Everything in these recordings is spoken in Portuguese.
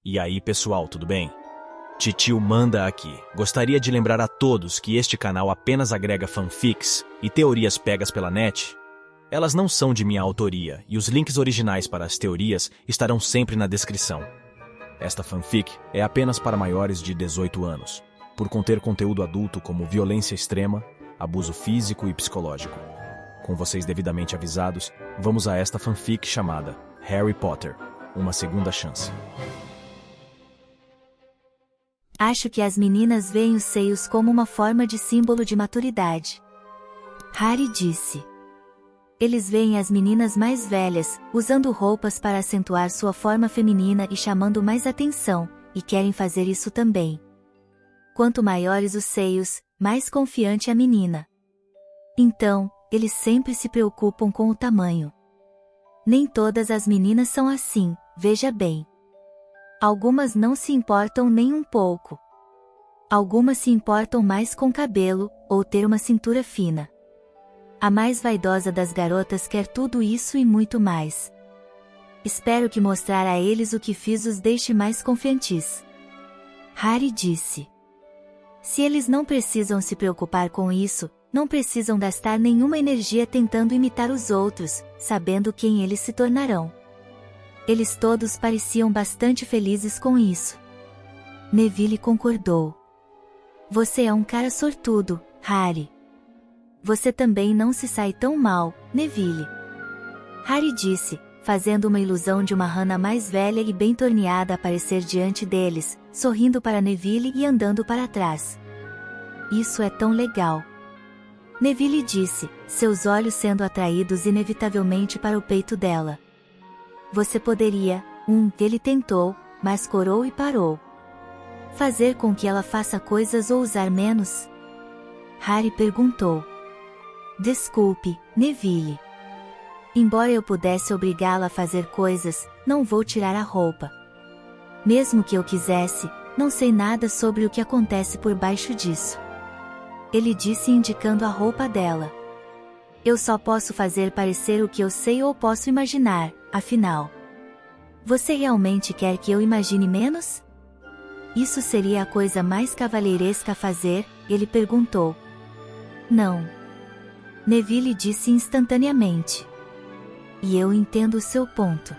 E aí, pessoal, tudo bem? Titio manda aqui. Gostaria de lembrar a todos que este canal apenas agrega fanfics e teorias pegas pela net. Elas não são de minha autoria e os links originais para as teorias estarão sempre na descrição. Esta fanfic é apenas para maiores de 18 anos, por conter conteúdo adulto como violência extrema, abuso físico e psicológico. Com vocês devidamente avisados, vamos a esta fanfic chamada Harry Potter, uma segunda chance. Acho que as meninas veem os seios como uma forma de símbolo de maturidade. Harry disse. Eles veem as meninas mais velhas, usando roupas para acentuar sua forma feminina e chamando mais atenção, e querem fazer isso também. Quanto maiores os seios, mais confiante a menina. Então, eles sempre se preocupam com o tamanho. Nem todas as meninas são assim, veja bem. Algumas não se importam nem um pouco. Algumas se importam mais com cabelo, ou ter uma cintura fina. A mais vaidosa das garotas quer tudo isso e muito mais. Espero que mostrar a eles o que fiz os deixe mais confiantes. Harry disse. Se eles não precisam se preocupar com isso, não precisam gastar nenhuma energia tentando imitar os outros, sabendo quem eles se tornarão. Eles todos pareciam bastante felizes com isso. Neville concordou. Você é um cara sortudo, Harry. Você também não se sai tão mal, Neville. Harry disse, fazendo uma ilusão de uma rana mais velha e bem torneada aparecer diante deles, sorrindo para Neville e andando para trás. Isso é tão legal. Neville disse, seus olhos sendo atraídos inevitavelmente para o peito dela. Você poderia, ele tentou, mas corou e parou. Fazer com que ela faça coisas ou usar menos? Harry perguntou. Desculpe, Neville. Embora eu pudesse obrigá-la a fazer coisas, não vou tirar a roupa. Mesmo que eu quisesse, não sei nada sobre o que acontece por baixo disso. Ele disse indicando a roupa dela. Eu só posso fazer parecer o que eu sei ou posso imaginar, afinal. Você realmente quer que eu imagine menos? Isso seria a coisa mais cavalheiresca a fazer, ele perguntou. Não. Neville disse instantaneamente. E eu entendo o seu ponto.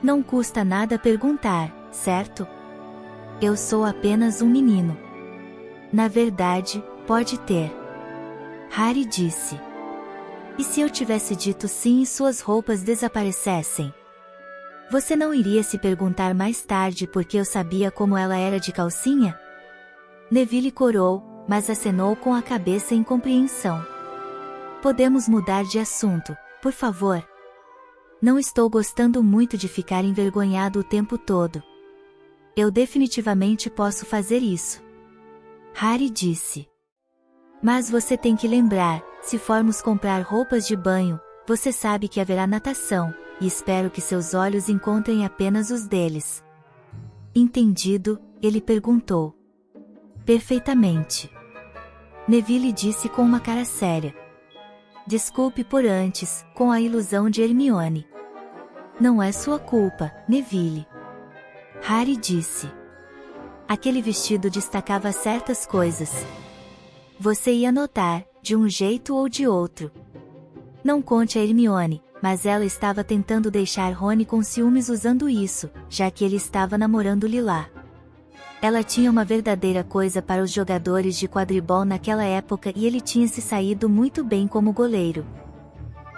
Não custa nada perguntar, certo? Eu sou apenas um menino. Na verdade, pode ter. Harry disse. E se eu tivesse dito sim e suas roupas desaparecessem? Você não iria se perguntar mais tarde porque eu sabia como ela era de calcinha? Neville corou, mas acenou com a cabeça em compreensão. Podemos mudar de assunto, por favor? Não estou gostando muito de ficar envergonhado o tempo todo. Eu definitivamente posso fazer isso. Harry disse. Mas você tem que lembrar, se formos comprar roupas de banho, você sabe que haverá natação, e espero que seus olhos encontrem apenas os deles. Entendido, ele perguntou. Perfeitamente. Neville disse com uma cara séria. Desculpe por antes, com a ilusão de Hermione. Não é sua culpa, Neville. Harry disse. Aquele vestido destacava certas coisas. Você ia notar, de um jeito ou de outro. Não conte a Hermione, mas ela estava tentando deixar Rony com ciúmes usando isso, já que ele estava namorando Lila. Ela tinha uma verdadeira coisa para os jogadores de quadribol naquela época e ele tinha se saído muito bem como goleiro.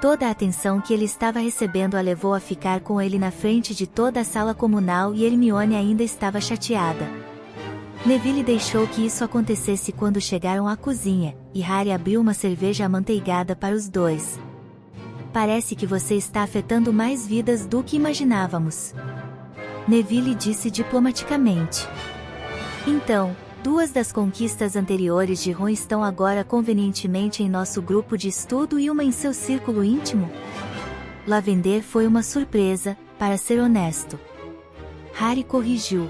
Toda a atenção que ele estava recebendo a levou a ficar com ele na frente de toda a sala comunal e Hermione ainda estava chateada. Neville deixou que isso acontecesse quando chegaram à cozinha, e Harry abriu uma cerveja amanteigada para os dois. Parece que você está afetando mais vidas do que imaginávamos. Neville disse diplomaticamente. Então, 2 das conquistas anteriores de Ron estão agora convenientemente em nosso grupo de estudo e uma em seu círculo íntimo? Lavender foi uma surpresa, para ser honesto. Harry corrigiu.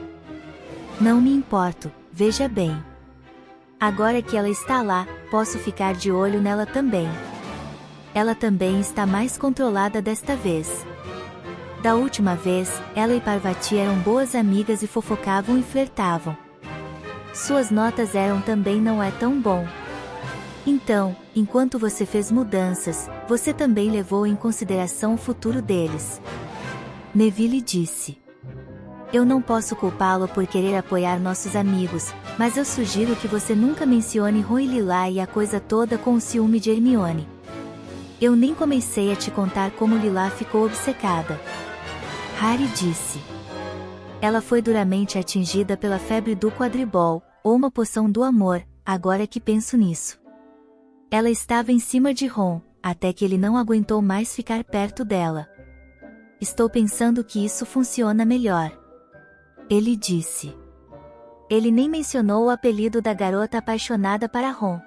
Não me importo, veja bem. Agora que ela está lá, posso ficar de olho nela também. Ela também está mais controlada desta vez. Da última vez, ela e Parvati eram boas amigas e fofocavam e flertavam. Suas notas eram também não é tão bom. Então, enquanto você fez mudanças, você também levou em consideração o futuro deles. Neville disse. Eu não posso culpá-lo por querer apoiar nossos amigos, mas eu sugiro que você nunca mencione Ron e Lila e a coisa toda com o ciúme de Hermione. Eu nem comecei a te contar como Lila ficou obcecada. Harry disse. Ela foi duramente atingida pela febre do quadribol, ou uma poção do amor, agora que penso nisso. Ela estava em cima de Ron, até que ele não aguentou mais ficar perto dela. Estou pensando que isso funciona melhor. Ele disse. Ele nem mencionou o apelido da garota apaixonada para Ron.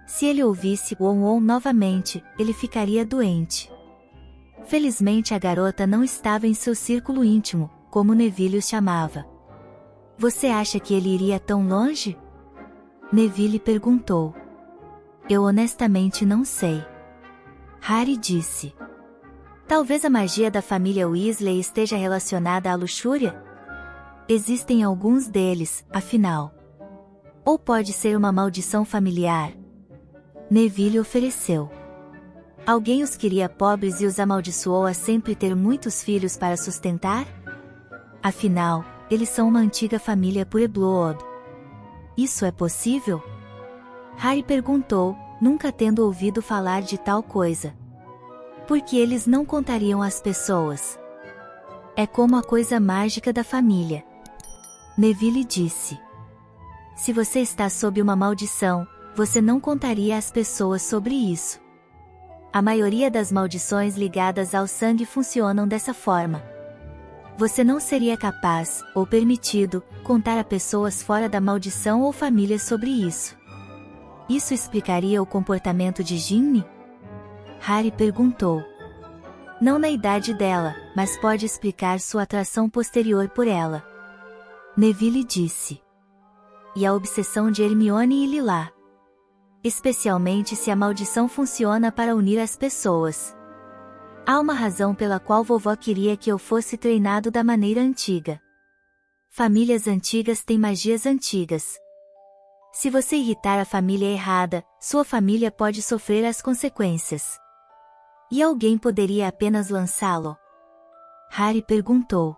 Se ele ouvisse Won novamente, ele ficaria doente. Felizmente a garota não estava em seu círculo íntimo, como Neville o chamava. Você acha que ele iria tão longe? Neville perguntou. Eu honestamente não sei. Harry disse. Talvez a magia da família Weasley esteja relacionada à luxúria? Existem alguns deles, afinal. Ou pode ser uma maldição familiar? Neville ofereceu. Alguém os queria pobres e os amaldiçoou a sempre ter muitos filhos para sustentar? Afinal, eles são uma antiga família pureblood. Isso é possível? Harry perguntou, nunca tendo ouvido falar de tal coisa. Por que eles não contariam às pessoas? É como a coisa mágica da família. Neville disse. Se você está sob uma maldição, você não contaria às pessoas sobre isso. A maioria das maldições ligadas ao sangue funcionam dessa forma. Você não seria capaz, ou permitido, contar a pessoas fora da maldição ou família sobre isso. Isso explicaria o comportamento de Ginny? Harry perguntou. Não na idade dela, mas pode explicar sua atração posterior por ela. Neville disse. E a obsessão de Hermione e Lila. Especialmente se a maldição funciona para unir as pessoas. Há uma razão pela qual vovó queria que eu fosse treinado da maneira antiga. Famílias antigas têm magias antigas. Se você irritar a família errada, sua família pode sofrer as consequências. E alguém poderia apenas lançá-lo? Harry perguntou.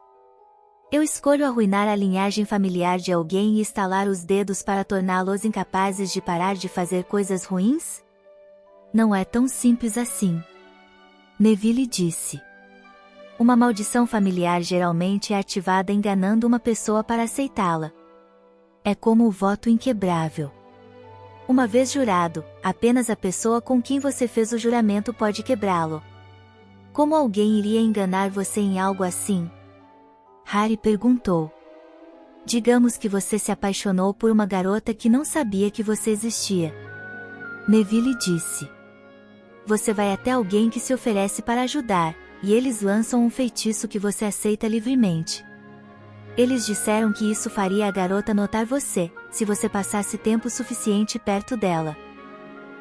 Eu escolho arruinar a linhagem familiar de alguém e estalar os dedos para torná-los incapazes de parar de fazer coisas ruins? Não é tão simples assim. Neville disse. Uma maldição familiar geralmente é ativada enganando uma pessoa para aceitá-la. É como o voto inquebrável. Uma vez jurado, apenas a pessoa com quem você fez o juramento pode quebrá-lo. Como alguém iria enganar você em algo assim? Harry perguntou. Digamos que você se apaixonou por uma garota que não sabia que você existia. Neville disse. Você vai até alguém que se oferece para ajudar, e eles lançam um feitiço que você aceita livremente. Eles disseram que isso faria a garota notar você, se você passasse tempo suficiente perto dela.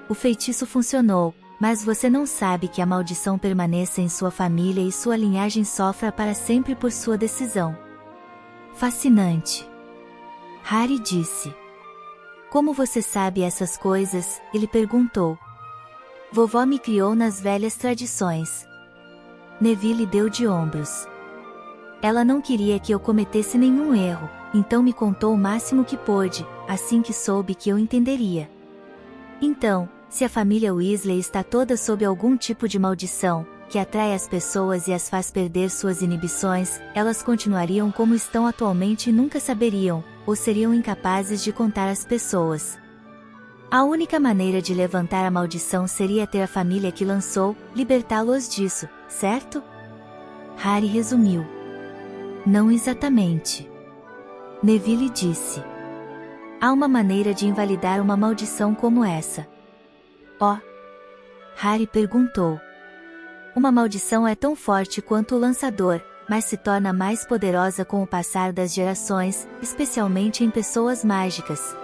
O feitiço funcionou, mas você não sabe que a maldição permaneça em sua família e sua linhagem sofra para sempre por sua decisão. Fascinante. Harry disse. Como você sabe essas coisas? Ele perguntou. Vovó me criou nas velhas tradições. Neville deu de ombros. Ela não queria que eu cometesse nenhum erro, então me contou o máximo que pôde, assim que soube que eu entenderia. Então, se a família Weasley está toda sob algum tipo de maldição, que atrai as pessoas e as faz perder suas inibições, elas continuariam como estão atualmente e nunca saberiam, ou seriam incapazes de contar às pessoas. A única maneira de levantar a maldição seria ter a família que lançou, libertá-los disso, certo? Harry resumiu. Não exatamente. Neville disse. Há uma maneira de invalidar uma maldição como essa. Oh? Harry perguntou. Uma maldição é tão forte quanto o lançador, mas se torna mais poderosa com o passar das gerações, especialmente em pessoas mágicas.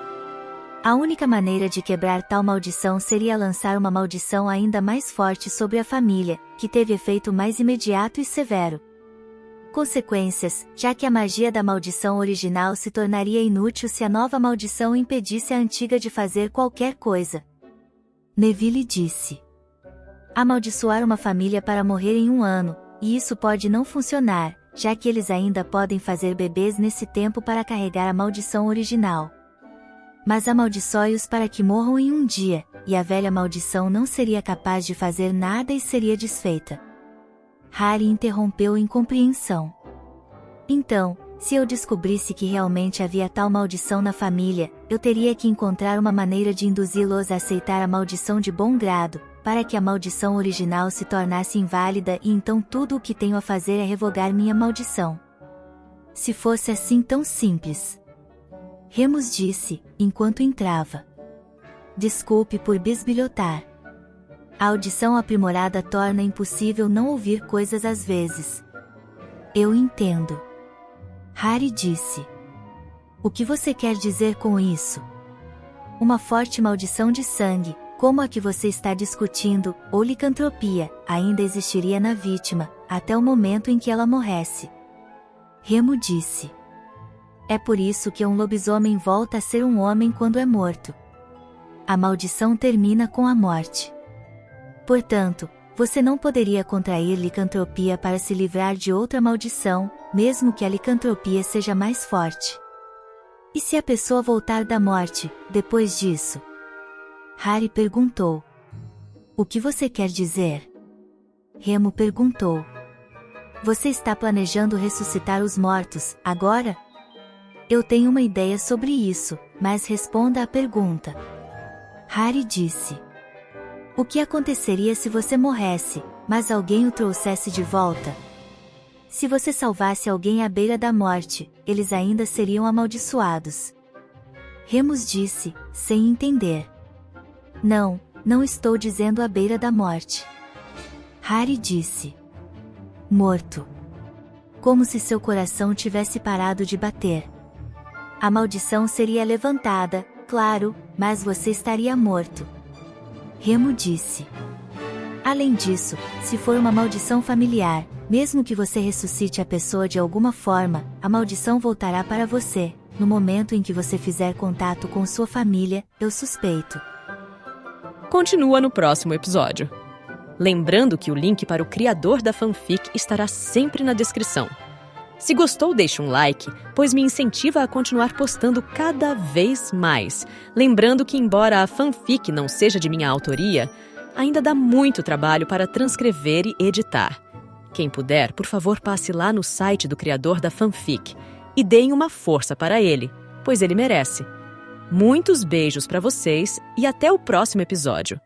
A única maneira de quebrar tal maldição seria lançar uma maldição ainda mais forte sobre a família, que teve efeito mais imediato e severo. consequências, já que a magia da maldição original se tornaria inútil se a nova maldição impedisse a antiga de fazer qualquer coisa. Neville disse: amaldiçoar uma família para morrer em 1 ano, e isso pode não funcionar, já que eles ainda podem fazer bebês nesse tempo para carregar a maldição original. Mas amaldiçoe-os para que morram em 1 dia, e a velha maldição não seria capaz de fazer nada e seria desfeita. Harry interrompeu em compreensão. Então, se eu descobrisse que realmente havia tal maldição na família, eu teria que encontrar uma maneira de induzi-los a aceitar a maldição de bom grado, para que a maldição original se tornasse inválida e então tudo o que tenho a fazer é revogar minha maldição. Se fosse assim tão simples. Remus disse, enquanto entrava. Desculpe por bisbilhotar. A audição aprimorada torna impossível não ouvir coisas às vezes. Eu entendo. Harry disse. O que você quer dizer com isso? Uma forte maldição de sangue, como a que você está discutindo, ou licantropia, ainda existiria na vítima, até o momento em que ela morresse. Remo disse. É por isso que um lobisomem volta a ser um homem quando é morto. A maldição termina com a morte. Portanto, você não poderia contrair licantropia para se livrar de outra maldição, mesmo que a licantropia seja mais forte. E se a pessoa voltar da morte, depois disso? Harry perguntou. O que você quer dizer? Remo perguntou. Você está planejando ressuscitar os mortos, agora? Eu tenho uma ideia sobre isso, mas responda à pergunta. Harry disse. O que aconteceria se você morresse, mas alguém o trouxesse de volta? Se você salvasse alguém à beira da morte, eles ainda seriam amaldiçoados. Remus disse, sem entender. Não, não estou dizendo à beira da morte. Harry disse. Morto. Como se seu coração tivesse parado de bater. A maldição seria levantada, claro, mas você estaria morto. Remo disse. Além disso, se for uma maldição familiar, mesmo que você ressuscite a pessoa de alguma forma, a maldição voltará para você, no momento em que você fizer contato com sua família, eu suspeito. Continua no próximo episódio. Lembrando que o link para o criador da fanfic estará sempre na descrição. Se gostou, deixe um like, pois me incentiva a continuar postando cada vez mais. Lembrando que, embora a fanfic não seja de minha autoria, ainda dá muito trabalho para transcrever e editar. Quem puder, por favor, passe lá no site do criador da fanfic e deem uma força para ele, pois ele merece. Muitos beijos para vocês e até o próximo episódio.